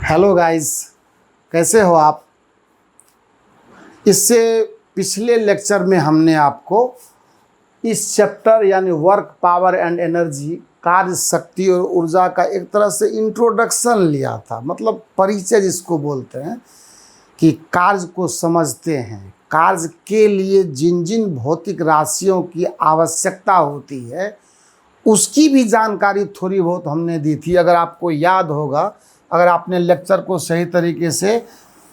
Hello guys, कैसे हो आप। इससे पिछले लेक्चर में हमने आपको इस चैप्टर यानी वर्क पावर एंड एनर्जी, कार्य शक्ति और ऊर्जा का एक तरह से इंट्रोडक्शन लिया था। मतलब परिचय जिसको बोलते हैं कि कार्य को समझते हैं, कार्य के लिए जिन जिन भौतिक राशियों की आवश्यकता होती है उसकी भी जानकारी थोड़ी बहुत हमने दी थी। अगर आपको याद होगा, अगर आपने लेक्चर को सही तरीके से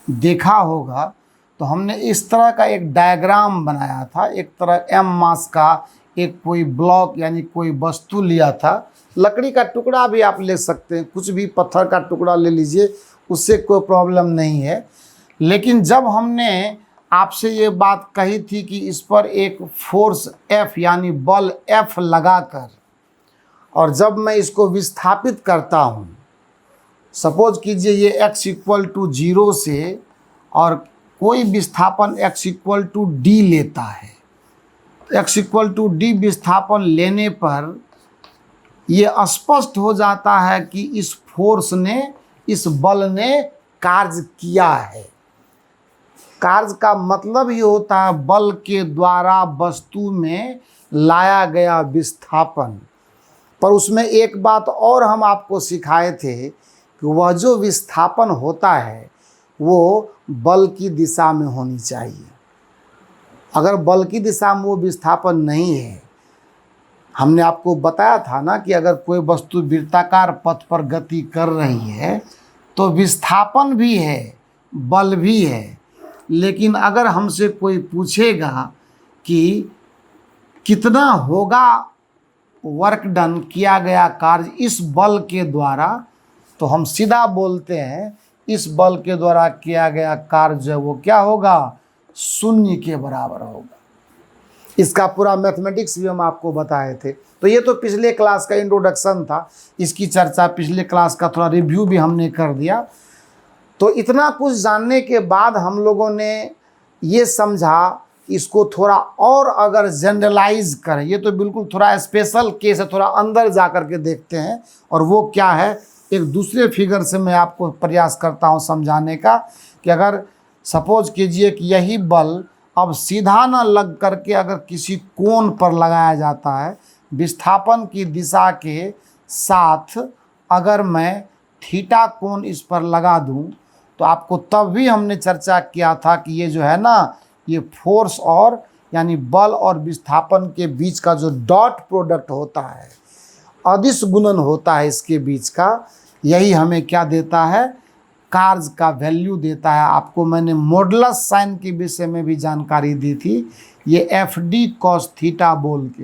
देखा होगा तो हमने इस तरह का एक डायग्राम बनाया था। एक तरह एम मास का एक कोई ब्लॉक यानी कोई वस्तु लिया था। लकड़ी का टुकड़ा भी आप ले सकते हैं, कुछ भी पत्थर का टुकड़ा ले लीजिए, उससे कोई प्रॉब्लम नहीं है। लेकिन जब हमने आपसे ये बात कही थी कि इस पर एक फोर्स F यानी बल F लगाकर और जब मैं इसको विस्थापित करता हूँ, सपोज कीजिए ये x इक्वल टू 0 से और कोई विस्थापन x इक्वल टू d लेता है, x इक्वल टू d विस्थापन लेने पर ये स्पष्ट हो जाता है कि इस फोर्स ने, इस बल ने कार्य किया है। कार्य का मतलब ये होता है बल के द्वारा वस्तु में लाया गया विस्थापन। पर उसमें एक बात और हम आपको सिखाए थे कि वह जो विस्थापन होता है वो बल की दिशा में होनी चाहिए। अगर बल की दिशा में वो विस्थापन नहीं है, हमने आपको बताया था ना कि अगर कोई वस्तु वृत्ताकार पथ पर गति कर रही है तो विस्थापन भी है, बल भी है। लेकिन अगर हमसे कोई पूछेगा कि कितना होगा वर्क डन, किया गया कार्य इस बल के द्वारा, तो हम सीधा बोलते हैं इस बल के द्वारा किया गया कार्य जो वो क्या होगा, शून्य के बराबर होगा। इसका पूरा मैथमेटिक्स भी हम आपको बताए थे। तो ये तो पिछले क्लास का इंट्रोडक्शन था, इसकी चर्चा पिछले क्लास का थोड़ा रिव्यू भी हमने कर दिया। तो इतना कुछ जानने के बाद हम लोगों ने ये समझा इसको थोड़ा और अगर जनरलाइज करें, ये तो बिल्कुल थोड़ा स्पेशल केस है, थोड़ा अंदर जा कर के देखते हैं। और वो क्या है, एक दूसरे फिगर से मैं आपको प्रयास करता हूँ समझाने का कि अगर सपोज कीजिए कि यही बल अब सीधा ना लग करके अगर किसी कोण पर लगाया जाता है, विस्थापन की दिशा के साथ अगर मैं थीटा कोण इस पर लगा दूं, तो आपको तब भी हमने चर्चा किया था कि ये जो है ना, ये फोर्स और यानी बल और विस्थापन के बीच का जो डॉट प्रोडक्ट होता है, अदिश गुणन होता है इसके बीच का, यही हमें क्या देता है, कार्य का वैल्यू देता है। आपको मैंने मॉडुलस साइन के विषय में भी जानकारी दी थी, ये FD cos थीटा बोल के।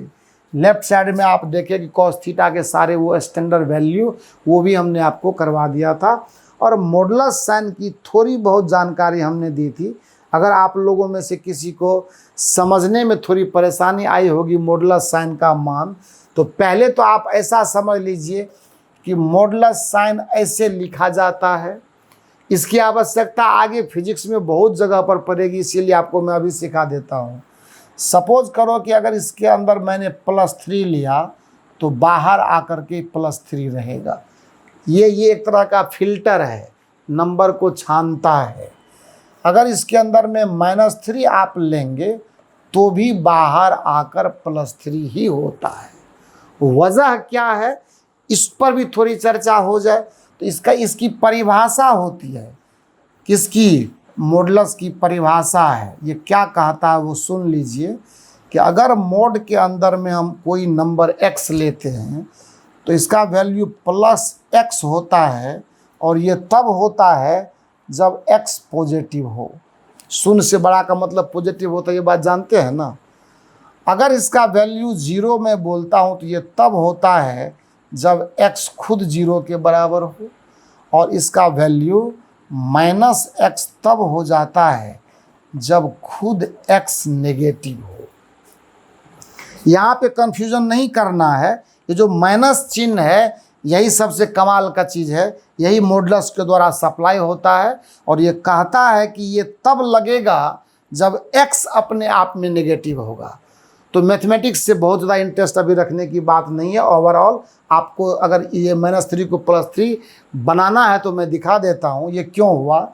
लेफ्ट साइड में आप देखें कि cos थीटा के सारे वो स्टैंडर्ड वैल्यू वो भी हमने आपको करवा दिया था। और मॉडुलस साइन की थोड़ी बहुत जानकारी हमने दी थी। अगर आप लोगों में से किसी को समझने में थोड़ी परेशानी आई होगी मॉडुलस साइन का मान, तो पहले तो आप ऐसा समझ लीजिए कि मॉडुलस साइन ऐसे लिखा जाता है। इसकी आवश्यकता आगे फिजिक्स में बहुत जगह पर पड़ेगी, इसीलिए आपको मैं अभी सिखा देता हूँ। सपोज करो कि अगर इसके अंदर मैंने +3 लिया तो बाहर आकर के +3 रहेगा। ये एक तरह का फिल्टर है, नंबर को छानता है। अगर इसके अंदर में -3 आप लेंगे तो भी बाहर आकर +3 ही होता है। वजह क्या है, इस पर भी थोड़ी चर्चा हो जाए तो इसकी परिभाषा होती है, किसकी, मॉडुलस की परिभाषा है। ये क्या कहता है वो सुन लीजिए कि अगर मोड के अंदर में हम कोई नंबर x लेते हैं तो इसका वैल्यू +x होता है, और ये तब होता है जब x पॉजिटिव हो। शून्य से बड़ा का मतलब पॉजिटिव होता है, ये बात जानते हैं ना। अगर इसका वैल्यू 0 में बोलता हूँ तो ये तब होता है जब x खुद 0 के बराबर हो, और इसका वैल्यू -x तब हो जाता है जब खुद x नेगेटिव हो। यहाँ पे कंफ्यूजन नहीं करना है, ये जो माइनस चिन्ह है यही सबसे कमाल का चीज़ है, यही मॉडुलस के द्वारा सप्लाई होता है। और ये कहता है कि ये तब लगेगा जब x अपने आप में नेगेटिव होगा। तो मैथमेटिक्स से बहुत ज़्यादा इंटरेस्ट अभी रखने की बात नहीं है। ओवरऑल आपको अगर ये -3 को +3 बनाना है तो मैं दिखा देता हूँ ये क्यों हुआ।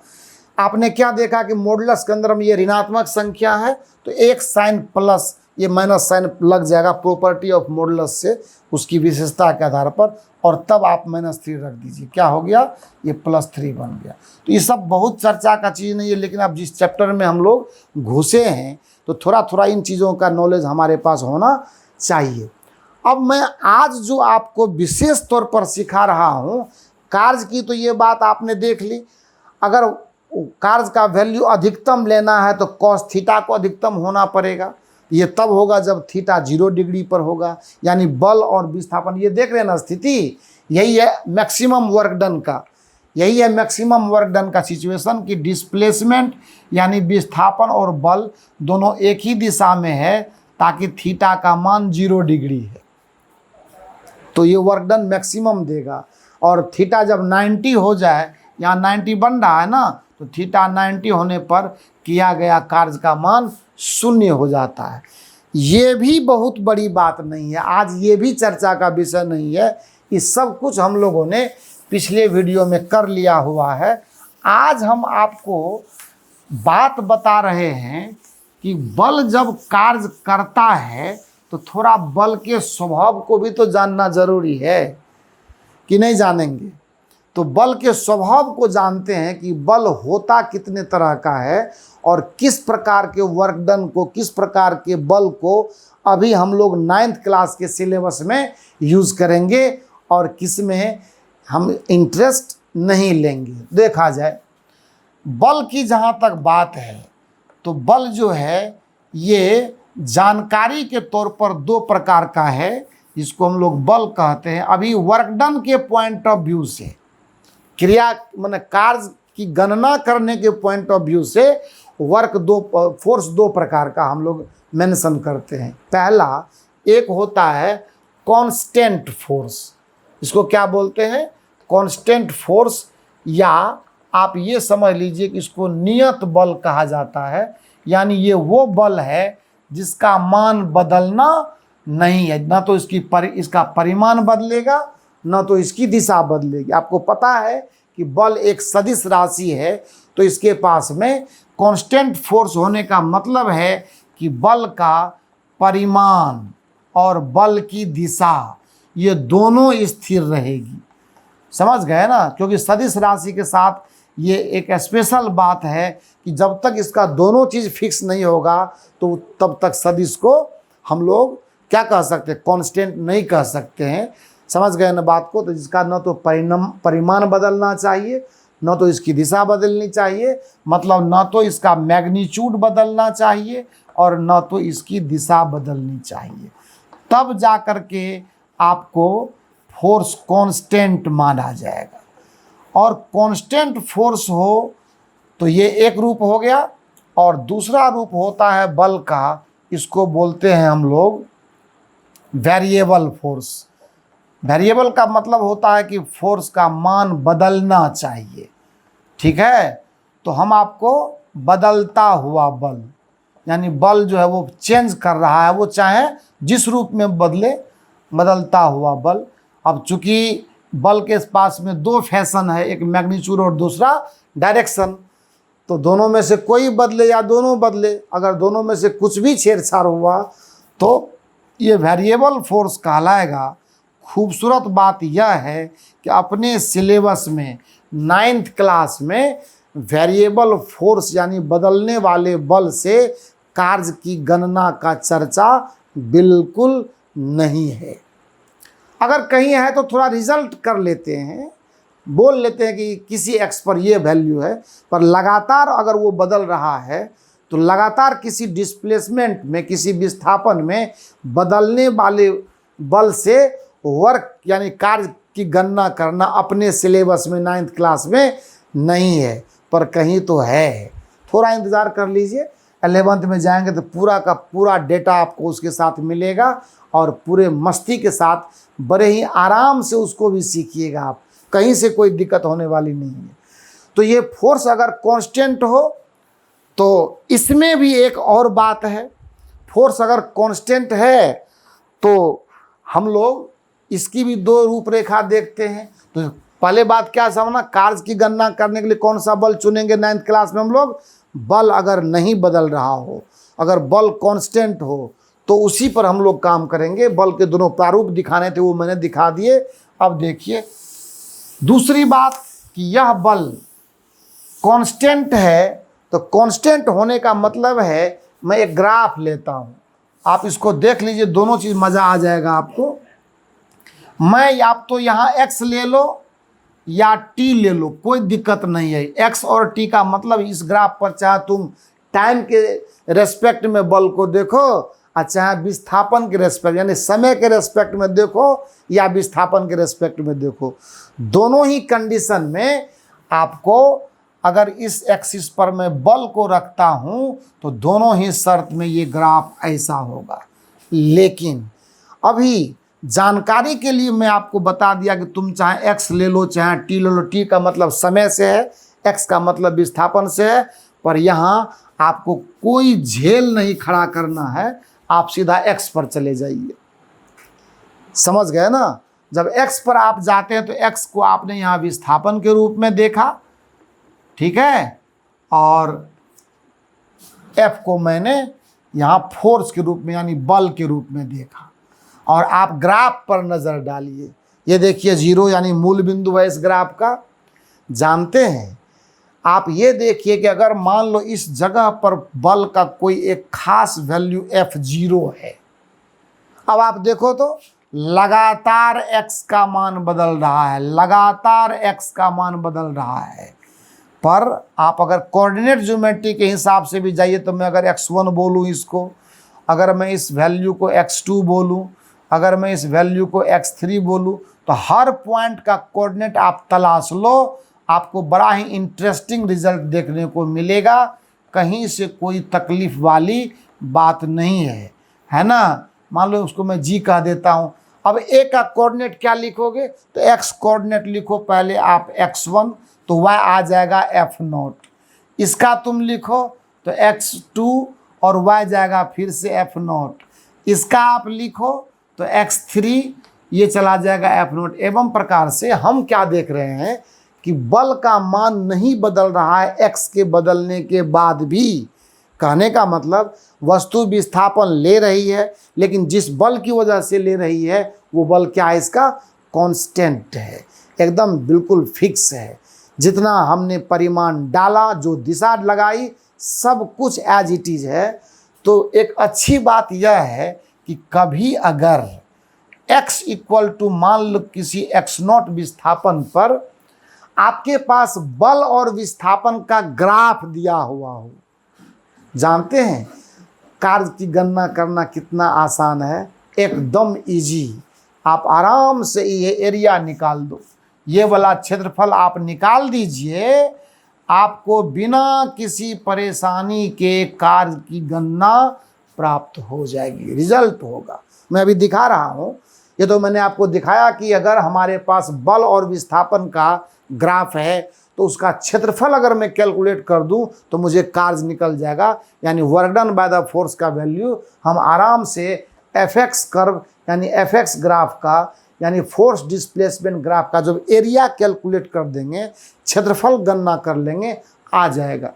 आपने क्या देखा कि मॉडुलस के अंदर में ये ऋणात्मक संख्या है तो एक साइन प्लस ये माइनस साइन लग जाएगा प्रॉपर्टी ऑफ मॉडुलस से, उसकी विशेषता के आधार पर, और तब आप -3 रख दीजिए, क्या हो गया, ये +3 बन गया। तो ये सब बहुत चर्चा का चीज़ नहीं है, लेकिन अब जिस चैप्टर में हम लोग घुसे हैं तो थोड़ा थोड़ा इन चीज़ों का नॉलेज हमारे पास होना चाहिए। अब मैं आज जो आपको विशेष तौर पर सिखा रहा हूँ कार्य की, तो ये बात आपने देख ली। अगर कार्य का वैल्यू अधिकतम लेना है तो cos थीटा को अधिकतम होना पड़ेगा। ये तब होगा जब थीटा 0 डिग्री पर होगा, यानी बल और विस्थापन, ये देख रहे हैं ना स्थिति, यही है मैक्सिमम वर्क डन का, यही है मैक्सिमम वर्क डन का सिचुएशन कि डिस्प्लेसमेंट यानी विस्थापन और बल दोनों एक ही दिशा में है ताकि थीटा का मान 0 डिग्री है, तो ये वर्क डन मैक्सिमम देगा। और थीटा जब 90 हो जाए, यहाँ 90 बन रहा है ना, तो थीटा 90 होने पर किया गया कार्य का मान 0 हो जाता है। ये भी बहुत बड़ी बात नहीं है, आज ये भी चर्चा का विषय नहीं है, ये सब कुछ हम लोगों ने पिछले वीडियो में कर लिया हुआ है। आज हम आपको बात बता रहे हैं कि बल जब कार्य करता है तो थोड़ा बल के स्वभाव को भी तो जानना जरूरी है कि नहीं जानेंगे। तो बल के स्वभाव को जानते हैं कि बल होता कितने तरह का है और किस प्रकार के वर्क डन को, किस प्रकार के बल को अभी हम लोग 9th क्लास के सिलेबस में यूज़ करेंगे और किस में हम इंटरेस्ट नहीं लेंगे। देखा जाए बल की जहाँ तक बात है तो बल जो है ये जानकारी के तौर पर 2 प्रकार का है, जिसको हम लोग बल कहते हैं। अभी वर्क डन के पॉइंट ऑफ व्यू से, क्रिया माने कार्य की गणना करने के पॉइंट ऑफ व्यू से फोर्स 2 प्रकार का हम लोग मेंशन करते हैं। पहला एक होता है कांस्टेंट फोर्स, इसको क्या बोलते हैं, कांस्टेंट फोर्स, या आप ये समझ लीजिए कि इसको नियत बल कहा जाता है। यानी ये वो बल है जिसका मान बदलना नहीं है, ना तो इसका परिमाण बदलेगा ना तो इसकी दिशा बदलेगी। आपको पता है कि बल एक सदिश राशि है, तो इसके पास में कांस्टेंट फोर्स होने का मतलब है कि बल का परिमाण और बल की दिशा ये दोनों स्थिर रहेगी। समझ गए ना, क्योंकि सदिश राशि के साथ ये एक स्पेशल बात है कि जब तक इसका दोनों चीज़ फिक्स नहीं होगा तो तब तक सदिश को हम लोग क्या कह सकते हैं, कांस्टेंट नहीं कह सकते हैं। समझ गए ना बात को। तो जिसका न तो परिमाण बदलना चाहिए, न तो इसकी दिशा बदलनी चाहिए, मतलब न तो इसका मैग्नीट्यूड बदलना चाहिए और न तो इसकी दिशा बदलनी चाहिए, तब जा कर के आपको फोर्स कांस्टेंट माना जाएगा। और कांस्टेंट फोर्स हो तो ये एक रूप हो गया, और दूसरा रूप होता है बल का, इसको बोलते हैं हम लोग वेरिएबल फोर्स। वेरिएबल का मतलब होता है कि फोर्स का मान बदलना चाहिए, ठीक है। तो हम आपको बदलता हुआ बल, यानी बल जो है वो चेंज कर रहा है, वो चाहे जिस रूप में बदले, बदलता हुआ बल। अब चूंकि बल के पास में 2 फैशन है, एक मैग्नीट्यूड और दूसरा डायरेक्शन, तो दोनों में से कोई बदले या दोनों बदले, अगर दोनों में से कुछ भी छेड़छाड़ हुआ तो ये वेरिएबल फोर्स कहलाएगा। खूबसूरत बात यह है कि अपने सिलेबस में 9th क्लास में वेरिएबल फोर्स यानी बदलने वाले बल से कार्य की गणना का चर्चा बिल्कुल नहीं है। अगर कहीं है तो थोड़ा रिजल्ट कर लेते हैं, बोल लेते हैं कि किसी एक्स पर ये वैल्यू है, पर लगातार अगर वो बदल रहा है तो लगातार किसी डिस्प्लेसमेंट में, किसी विस्थापन में बदलने वाले बल से वर्क यानी कार्य की गणना करना अपने सिलेबस में 9th क्लास में नहीं है, पर कहीं तो है। थोड़ा इंतज़ार कर लीजिए, 11th में जाएंगे तो पूरा का पूरा डेटा आपको उसके साथ मिलेगा और पूरे मस्ती के साथ बड़े ही आराम से उसको भी सीखिएगा आप, कहीं से कोई दिक्कत होने वाली नहीं है। तो ये फोर्स अगर कांस्टेंट हो तो इसमें भी एक और बात है, फोर्स अगर कांस्टेंट है तो हम लोग इसकी भी दो रूपरेखा देखते हैं। तो पहले बात क्या समझना, कार्य की गणना करने के लिए कौन सा बल चुनेंगे 9th क्लास में हम लोग? बल अगर नहीं बदल रहा हो, अगर बल कांस्टेंट हो तो उसी पर हम लोग काम करेंगे। बल के दोनों प्रारूप दिखाने थे, वो मैंने दिखा दिए। अब देखिए दूसरी बात कि यह बल कांस्टेंट है, तो कांस्टेंट होने का मतलब है, मैं एक ग्राफ लेता हूँ, आप इसको देख लीजिए, दोनों चीज़ मज़ा आ जाएगा आपको। मैं आप तो यहाँ x ले लो या t ले लो, कोई दिक्कत नहीं है। x और t का मतलब इस ग्राफ पर चाहे तुम टाइम के रेस्पेक्ट में बल को देखो और चाहे विस्थापन के रेस्पेक्ट यानी समय के रेस्पेक्ट में देखो या विस्थापन के रेस्पेक्ट में देखो, दोनों ही कंडीशन में आपको अगर इस एक्सिस पर मैं बल को रखता हूँ तो दोनों ही शर्त में ये ग्राफ ऐसा होगा। लेकिन अभी जानकारी के लिए मैं आपको बता दिया कि तुम चाहे x ले लो चाहे t ले लो, t का मतलब समय से है, x का मतलब विस्थापन से है, पर यहाँ आपको कोई झेल नहीं खड़ा करना है, आप सीधा x पर चले जाइए। समझ गए ना? जब x पर आप जाते हैं तो x को आपने यहाँ विस्थापन के रूप में देखा, ठीक है, और F को मैंने यहाँ फोर्स के रूप में यानी बल के रूप में देखा। और आप ग्राफ पर नज़र डालिए, ये देखिए 0 यानी मूल बिंदु है इस ग्राफ का। जानते हैं आप, ये देखिए कि अगर मान लो इस जगह पर बल का कोई एक खास वैल्यू F0 है, अब आप देखो तो लगातार x का मान बदल रहा है, लगातार x का मान बदल रहा है। पर आप अगर कोऑर्डिनेट ज्योमेट्री के हिसाब से भी जाइए तो मैं अगर x1 बोलूँ इसको, अगर मैं इस वैल्यू को x2 बोलूँ, अगर मैं इस वैल्यू को x3 बोलूँ, तो हर पॉइंट का कोऑर्डिनेट आप तलाश लो, आपको बड़ा ही इंटरेस्टिंग रिजल्ट देखने को मिलेगा। कहीं से कोई तकलीफ वाली बात नहीं है ना? मान लो उसको मैं g कह देता हूँ। अब a का कोऑर्डिनेट क्या लिखोगे? तो x कोऑर्डिनेट लिखो पहले आप x1, तो y आ जाएगा f0। इसका तुम लिखो तो x2 और y जाएगा फिर से f0। इसका आप लिखो तो x3, ये चला जाएगा f0। एवं प्रकार से हम क्या देख रहे हैं कि बल का मान नहीं बदल रहा है x के बदलने के बाद भी। कहने का मतलब वस्तु विस्थापन ले रही है, लेकिन जिस बल की वजह से ले रही है वो बल क्या है? इसका कांस्टेंट है, एकदम बिल्कुल फिक्स है। जितना हमने परिमाण डाला, जो दिशा लगाई, सब कुछ एज इट इज है। तो एक अच्छी बात यह है कि कभी अगर x इक्वल टू मान लो किसी x0 विस्थापन पर आपके पास बल और विस्थापन का ग्राफ दिया हुआ हो, जानते हैं कार्य की गणना करना कितना आसान है, एकदम इजी। आप आराम से ये एरिया निकाल दो, ये वाला क्षेत्रफल आप निकाल दीजिए, आपको बिना किसी परेशानी के कार्य की गणना प्राप्त हो जाएगी, रिजल्ट होगा। मैं अभी दिखा रहा हूँ, ये तो मैंने आपको दिखाया कि अगर हमारे पास बल और विस्थापन का ग्राफ है तो उसका क्षेत्रफल अगर मैं कैलकुलेट कर दूं तो मुझे कार्य निकल जाएगा, यानी work done by the force का वैल्यू हम आराम से एफएक्स कर्व यानी एफएक्स ग्राफ का यानी फोर्स डिस्प्लेसमेंट ग्राफ का जब एरिया कैलकुलेट कर देंगे, क्षेत्रफल गणना कर लेंगे, आ जाएगा।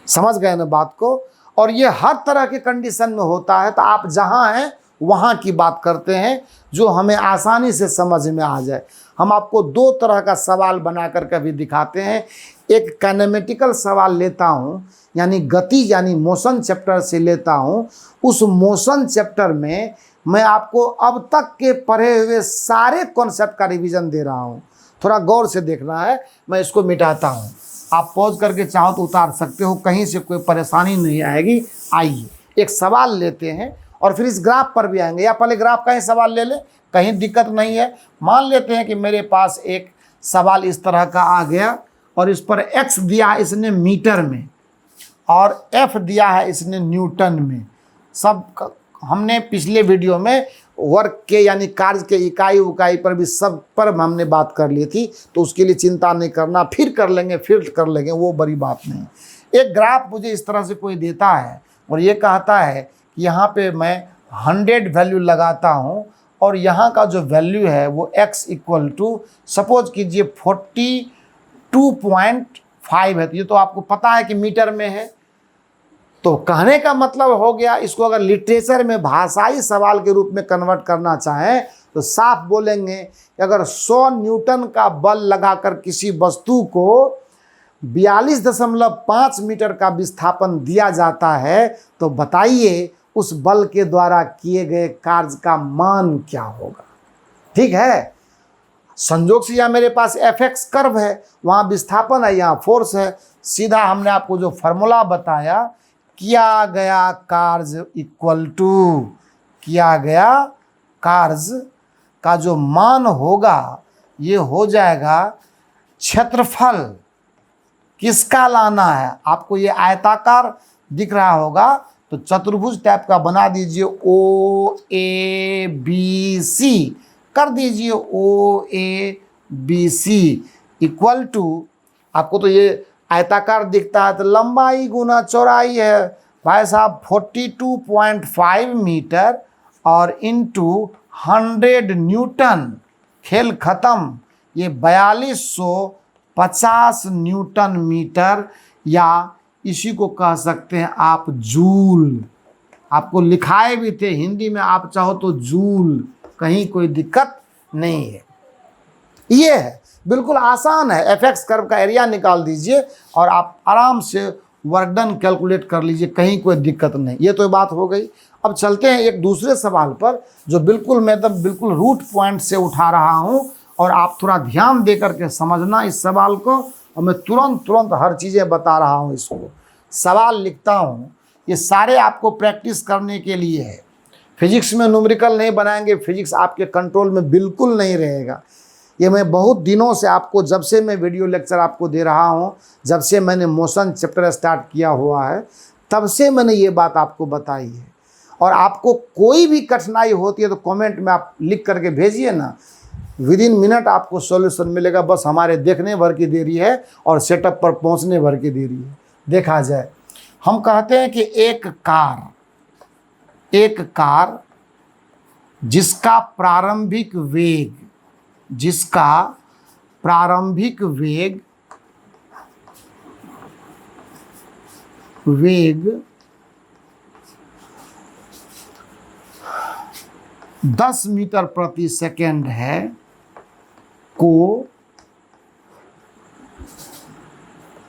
समझ गए ना बात को? और ये हर तरह के कंडीशन में होता है, तो आप जहाँ हैं वहाँ की बात करते हैं जो हमें आसानी से समझ में आ जाए। हम आपको दो तरह का सवाल बना करके भी दिखाते हैं। एक काइनेमेटिकल सवाल लेता हूँ, यानी गति यानी मोशन चैप्टर से लेता हूँ। उस मोशन चैप्टर में मैं आपको अब तक के पढ़े हुए सारे कॉन्सेप्ट का रिवीजन दे रहा हूँ। थोड़ा गौर से देखना है, मैं इसको मिटाता हूँ। आप पॉज करके चाहो तो उतार सकते हो, कहीं से कोई परेशानी नहीं आएगी। आइए एक सवाल लेते हैं और फिर इस ग्राफ पर भी आएंगे, या पहले ग्राफ का ही सवाल ले लें, कहीं दिक्कत नहीं है। मान लेते हैं कि मेरे पास एक सवाल इस तरह का आ गया और इस पर x दिया है इसने मीटर में और f दिया है इसने न्यूटन में। सब हमने पिछले वीडियो में वर्क के यानी कार्य के इकाई उकाई पर भी सब पर हमने बात कर ली थी, तो उसके लिए चिंता नहीं करना, फिर कर लेंगे, वो बड़ी बात नहीं। एक ग्राफ मुझे इस तरह से कोई देता है, और ये कहता है कि यहाँ पे मैं 100 वैल्यू लगाता हूँ और यहाँ का जो वैल्यू है वो x इक्वल टू सपोज कीजिए 42.5 है। तो ये तो आपको पता है कि मीटर में है। तो कहने का मतलब हो गया, इसको अगर लिटरेचर में भाषाई सवाल के रूप में कन्वर्ट करना चाहें तो साफ बोलेंगे कि अगर 100 न्यूटन का बल लगाकर किसी वस्तु को 42.5 मीटर का विस्थापन दिया जाता है तो बताइए उस बल के द्वारा किए गए कार्य का मान क्या होगा। ठीक है, संयोग से यहाँ मेरे पास fx कर्व है, वहाँ विस्थापन है, यहाँ फोर्स है। सीधा हमने आपको जो फॉर्मूला बताया, किया गया कार्य इक्वल टू किया गया कार्य का जो मान होगा ये हो जाएगा क्षेत्रफल। किसका लाना है आपको, ये आयताकार दिख रहा होगा तो चतुर्भुज टाइप का बना दीजिए, OABC कर दीजिए, OABC इक्वल टू, आपको तो ये आयताकार दिखता है तो लंबाई गुना चौड़ाई है भाई साहब 42.5 मीटर और इंटू 100 न्यूटन, खेल खत्म। ये 4250 न्यूटन मीटर, या इसी को कह सकते हैं आप जूल। आपको लिखाए भी थे हिंदी में, आप चाहो तो जूल, कहीं कोई दिक्कत नहीं है। ये है, बिल्कुल आसान है। fx कर्व का एरिया निकाल दीजिए और आप आराम से वर्क डन कैलकुलेट कर लीजिए, कहीं कोई दिक्कत नहीं। ये तो बात हो गई। अब चलते हैं एक दूसरे सवाल पर जो बिल्कुल मतलब बिल्कुल रूट पॉइंट से उठा रहा हूँ और आप थोड़ा ध्यान दे करके समझना इस सवाल को, और मैं तुरंत हर चीज़ें बता रहा हूँ। इसको सवाल लिखता हूँ, ये सारे आपको प्रैक्टिस करने के लिए है। फिजिक्स में न्यूमेरिकल नहीं बनाएंगे, फिजिक्स आपके कंट्रोल में बिल्कुल नहीं रहेगा। ये मैं बहुत दिनों से आपको, जब से मैं वीडियो लेक्चर आपको दे रहा हूँ, जब से मैंने मोशन चैप्टर स्टार्ट किया हुआ है, तब से मैंने ये बात आपको बताई है। और आपको कोई भी कठिनाई होती है तो कमेंट में आप लिख करके भेजिए ना, विदिन मिनट आपको सॉल्यूशन मिलेगा। बस हमारे देखने भर की देरी है और सेटअप पर पहुंचने भर की देरी है। देखा जाए, हम कहते हैं कि एक कार जिसका प्रारंभिक वेग 10 मीटर प्रति सेकेंड है को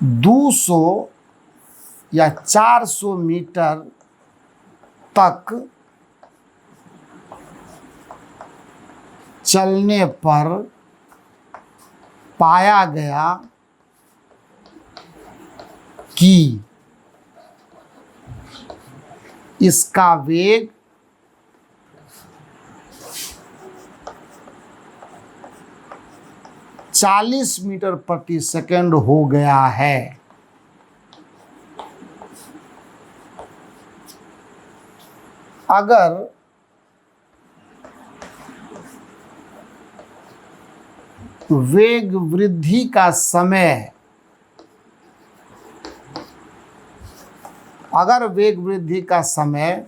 200 या 400 मीटर तक चलने पर पाया गया कि इसका वेग 40 मीटर प्रति सेकंड हो गया है। अगर वेग वृद्धि का समय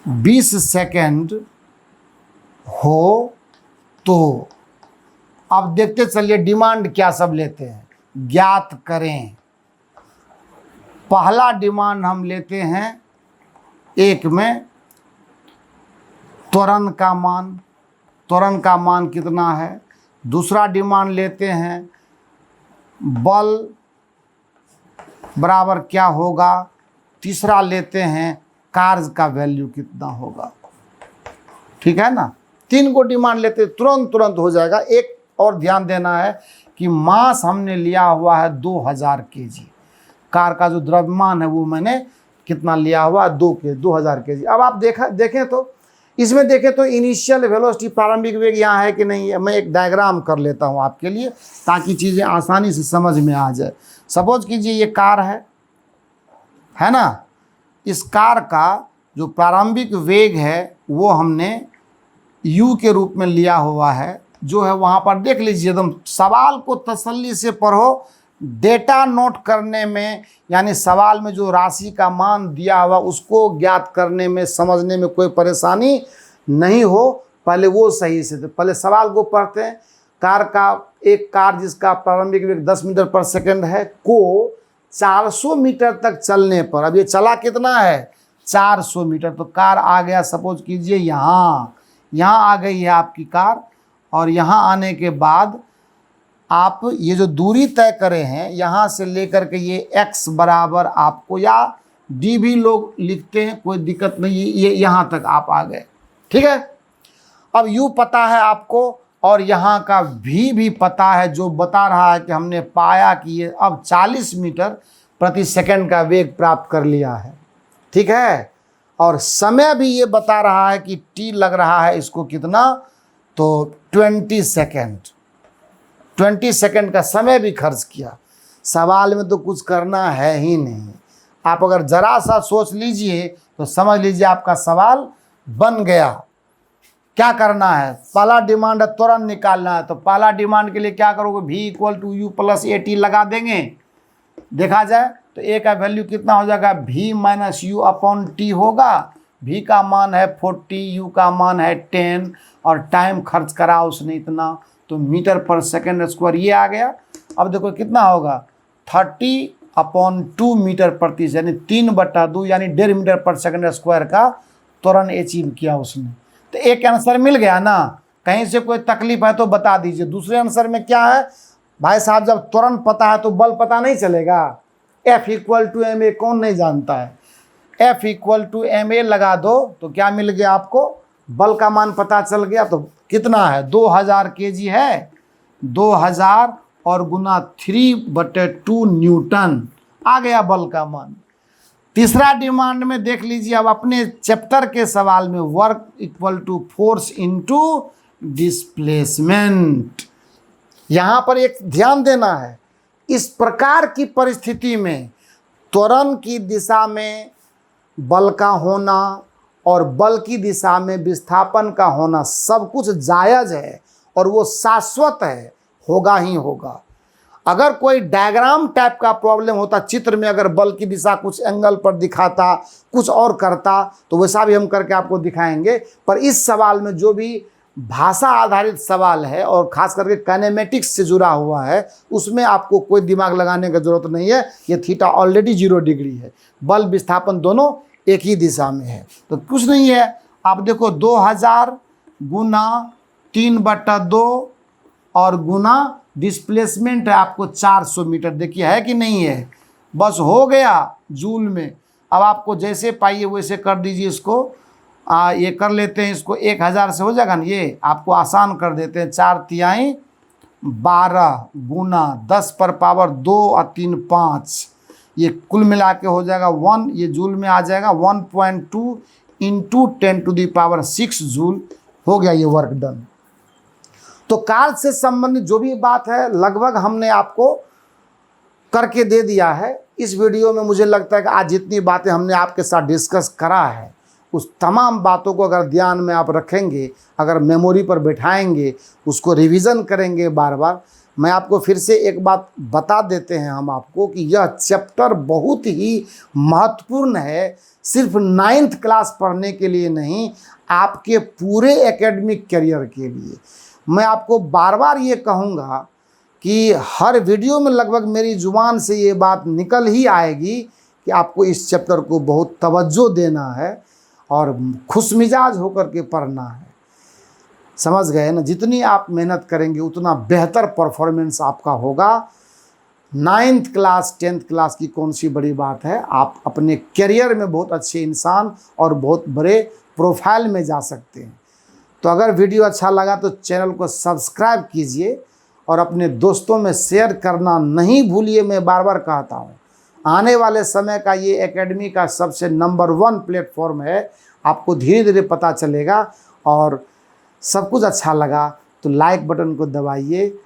20 सेकंड हो तो अब देखते चलिए डिमांड क्या सब लेते हैं, ज्ञात करें। पहला डिमांड हम लेते हैं एक में त्वरण का मान कितना है। दूसरा डिमांड लेते हैं बल बराबर क्या होगा। तीसरा लेते हैं कार्य का वैल्यू कितना होगा। ठीक है ना, 3 को डिमांड लेते तुरंत हो जाएगा। एक और ध्यान देना है कि मास हमने लिया हुआ है 2000 kg। कार का जो द्रव्यमान है वो मैंने कितना लिया हुआ है 2000 kg। अब आप देखें तो इसमें देखें तो इनिशियल वेलोसिटी प्रारंभिक वेग यहाँ है कि नहीं है। मैं एक डायग्राम कर लेता हूँ आपके लिए ताकि चीज़ें आसानी से समझ में आ जाए। सपोज कीजिए ये कार है ना। इस कार का जो प्रारंभिक वेग है वो हमने u के रूप में लिया हुआ है। जो है वहाँ पर देख लीजिए, एकदम सवाल को तसल्ली से पढ़ो, डेटा नोट करने में, यानी सवाल में जो राशि का मान दिया हुआ उसको ज्ञात करने में, समझने में कोई परेशानी नहीं हो, पहले वो सही से, तो पहले सवाल को पढ़ते हैं। एक कार जिसका प्रारंभिक वेग 10 मीटर पर सेकंड है को 400 मीटर तक चलने पर, अब ये चला कितना है 400 मीटर, तो कार आ गया सपोज कीजिए यहाँ आ गई है आपकी कार, और यहाँ आने के बाद आप ये जो दूरी तय करे हैं यहाँ से लेकर के ये x बराबर आपको, या d भी लोग लिखते हैं, कोई दिक्कत नहीं, ये यहाँ तक आप आ गए, ठीक है। अब u पता है आपको, और यहाँ का v भी पता है, जो बता रहा है कि हमने पाया कि ये अब 40 मीटर प्रति सेकंड का वेग प्राप्त कर लिया है, ठीक है। और समय भी ये बता रहा है कि t लग रहा है इसको कितना, तो 20 सेकंड का समय भी खर्च किया। सवाल में तो कुछ करना है ही नहीं, आप अगर ज़रा सा सोच लीजिए तो समझ लीजिए आपका सवाल बन गया। क्या करना है, पहला डिमांड है तुरंत निकालना है, तो पहला डिमांड के लिए क्या करोगे, v = u + at लगा देंगे। देखा जाए तो a का वैल्यू कितना हो जाएगा, v - u/t होगा। v का मान है 40, u का मान है 10, और टाइम खर्च करा उसने इतना, तो मीटर पर सेकंड स्क्वायर ये आ गया। अब देखो कितना होगा, 30/2 मीटर प्रति, यानी 3/2, यानी 1.5 मीटर पर सेकंड स्क्वायर का त्वरण अचीव किया उसने। तो एक आंसर मिल गया ना, कहीं से कोई तकलीफ है तो बता दीजिए। दूसरे आंसर में क्या है भाई साहब, जब त्वरण पता है तो बल पता नहीं चलेगा। F = ma कौन नहीं जानता है, F = ma लगा दो तो क्या मिल गया आपको, बल का मान पता चल गया। तो कितना है, 2000 kg है, 2000 और गुना 3/2 न्यूटन आ गया बल का मान। तीसरा डिमांड में देख लीजिए, अब अपने चैप्टर के सवाल में वर्क = फोर्स इनटू डिस्प्लेसमेंट। यहाँ पर एक ध्यान देना है, इस प्रकार की परिस्थिति में त्वरण की दिशा में बल का होना और बल की दिशा में विस्थापन का होना सब कुछ जायज़ है, और वो शाश्वत है, होगा ही होगा। अगर कोई डायग्राम टाइप का प्रॉब्लम होता, चित्र में अगर बल की दिशा कुछ एंगल पर दिखाता, कुछ और करता, तो वैसा भी हम करके आपको दिखाएंगे। पर इस सवाल में जो भी भाषा आधारित सवाल है और खास करके काइनेमेटिक्स से जुड़ा हुआ है, उसमें आपको कोई दिमाग लगाने की जरूरत नहीं है। ये थीटा ऑलरेडी 0 डिग्री है, बल विस्थापन दोनों एक ही दिशा में है, तो कुछ नहीं है। आप देखो 2000 गुना 3/2 और गुना डिस्प्लेसमेंट है आपको 400 मीटर, देखिए है कि नहीं है, बस हो गया जूल में। अब आपको जैसे पाइए वैसे कर दीजिए इसको, ये कर लेते हैं इसको, 1000 से हो जाएगा ना, ये आपको आसान कर देते हैं। 4×3 12 गुना 10⁻2 और 3 5, ये कुल मिला के हो जाएगा 1, ये जूल में आ जाएगा 1.2 × 10⁻6 जूल हो गया ये वर्क डन। तो कार्य से संबंधित जो भी बात है लगभग हमने आपको करके दे दिया है इस वीडियो में। मुझे लगता है कि आज जितनी बातें हमने आपके साथ डिस्कस करा है, उस तमाम बातों को अगर ध्यान में आप रखेंगे, अगर मेमोरी पर बैठाएंगे, उसको रिवीजन करेंगे बार बार। मैं आपको फिर से एक बात बता देते हैं हम आपको कि यह चैप्टर बहुत ही महत्वपूर्ण है, सिर्फ 9th क्लास पढ़ने के लिए नहीं, आपके पूरे एकेडमिक करियर के लिए। मैं आपको बार बार ये कहूँगा कि हर वीडियो में लगभग मेरी जुबान से ये बात निकल ही आएगी कि आपको इस चैप्टर को बहुत तवज्जो देना है और खुशमिजाज होकर के पढ़ना है। समझ गए ना, जितनी आप मेहनत करेंगे उतना बेहतर परफॉर्मेंस आपका होगा। 9th क्लास 10th क्लास की कौन सी बड़ी बात है, आप अपने करियर में बहुत अच्छे इंसान और बहुत बड़े प्रोफाइल में जा सकते हैं। तो अगर वीडियो अच्छा लगा तो चैनल को सब्सक्राइब कीजिए और अपने दोस्तों में शेयर करना नहीं भूलिए। मैं बार बार कहता हूँ, आने वाले समय का ये एकेडमी का सबसे नंबर 1 प्लेटफॉर्म है, आपको धीरे धीरे पता चलेगा। और सब कुछ अच्छा लगा तो लाइक बटन को दबाइए